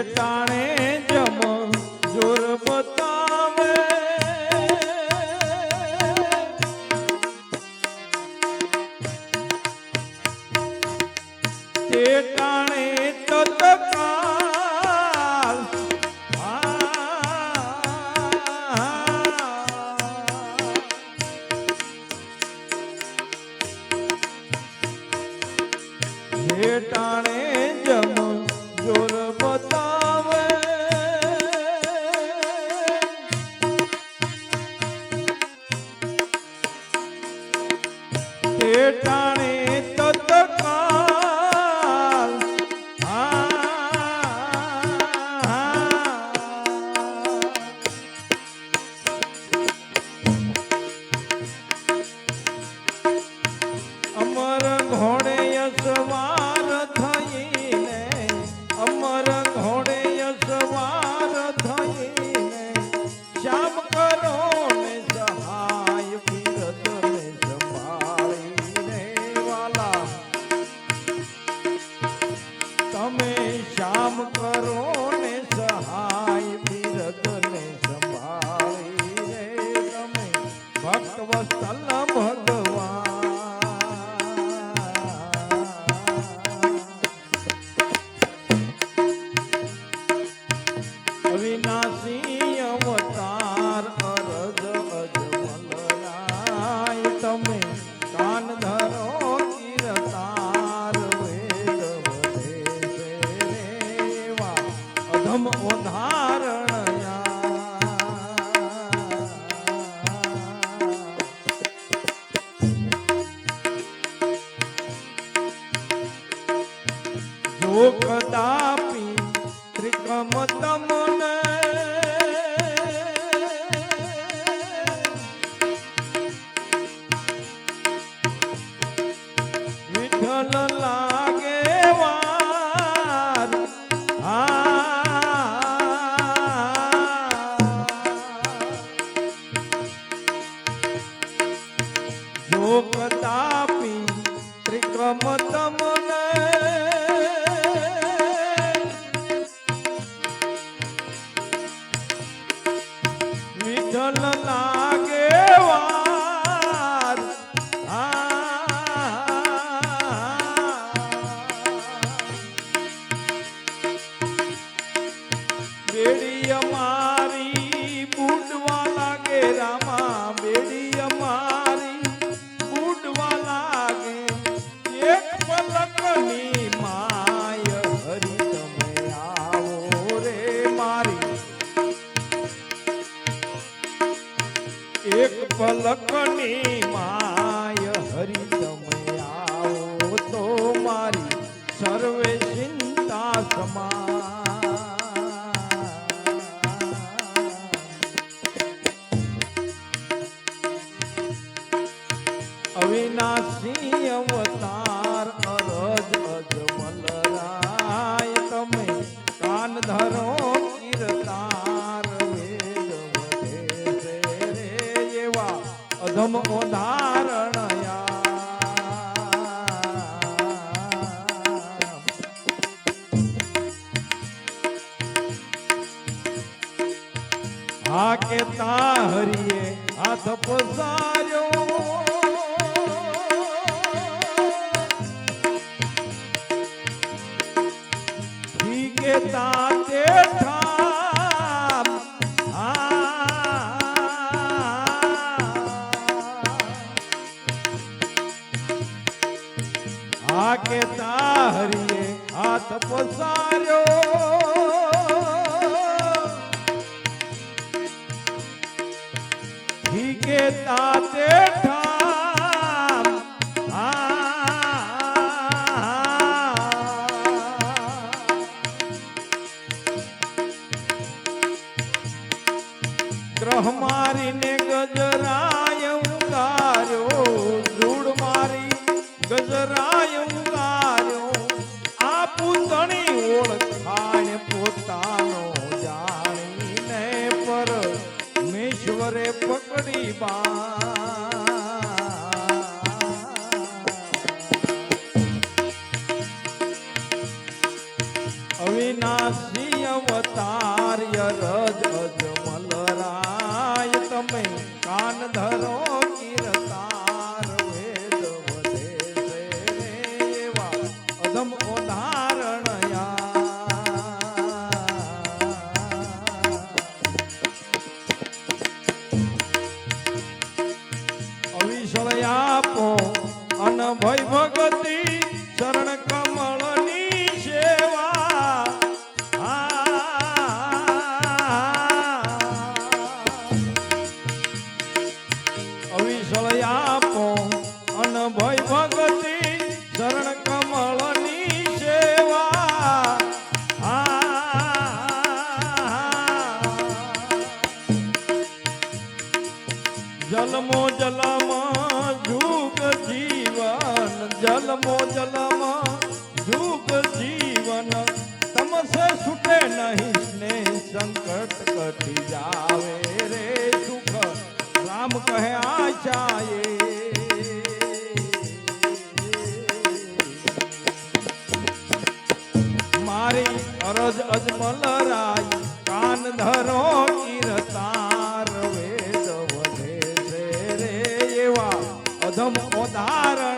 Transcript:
ટાણે જમ જોર બતાવે તે ટાણે તત્કાલ તે ટાણે જમ જોર બતાવે તે ટાણે તત્કાલ અમર ઘોડે સવાર થઈને અમર ઘોડે સવાર થઈને શ્યામ કરો ને સહાય પીરત ને સંભાળીને વાલા તમે શ્યામ કરો ને સહાય પીરત ને સંભાળીને તમે ભક્ત વત્સલ ભગવાન અવિનાશી અવતાર અરજ અજમલરાય તમે કાન ધરો કીર્તાર વેદ વધે છે રેવા અધમ ઉદાહરણયા જો કદાપી ત્રિકમ તમને વિઠ્ઠલ લાગે વાર જો કદાપી ત્રિક્રમ તમને વિઠ્ઠલ લાગે વાર બેડી અમારી બુડવા લાગે રામા બેડી અમારી બુડવા લાગે એક પલકની માય હરી તમે આવો રે મારી એક પલકની માય હરી તમે આવો તો મારી સર્વે ચિંતા સમા અવિનાશી અવતાર અરજ અજમલરાય તમે કાન ધરો કીર્તાર વેદ વધે છે રે એવા અધમ ઉદાહરણયા આ કેતા હરિએ હાથ પસાર્યો તાતે ઠામ આ કેતા હરિએ હાથ પસાર્યો ઠીકે તાતે ઠામ ગ્રહ મારીને ગજરાય ઉગાર્યો ધૂળ મારી ગજરાય ઉગાર્યો આ પૂતણી ઓળખાણ પોતાનો જાણીને પરમેશ્વરે પકડી અવિનાશી અવતાર્ય રજ અજમલરાય તમે કાન ધરો કીર્તાર વેદ વધે છે રે એવા અધમ આપો અન ભય ભગતિ શરણ કમળની સેવા અવિશળ આપો અન ભય ભગતિ શરણ કમળની સેવા જલમો જલમાં જુગ જીવન જલમો જલમાં જુગ જીવન તમસે છૂટે નહીં સ્નેહ સંકટ કટી જાવે રે સુખ રામ કહે આચાયે મારી અરજ અજમલ રાય કાન ધરો કીર્તાર વેદ વધે છે રે એવા અધમ ઉદાહરણ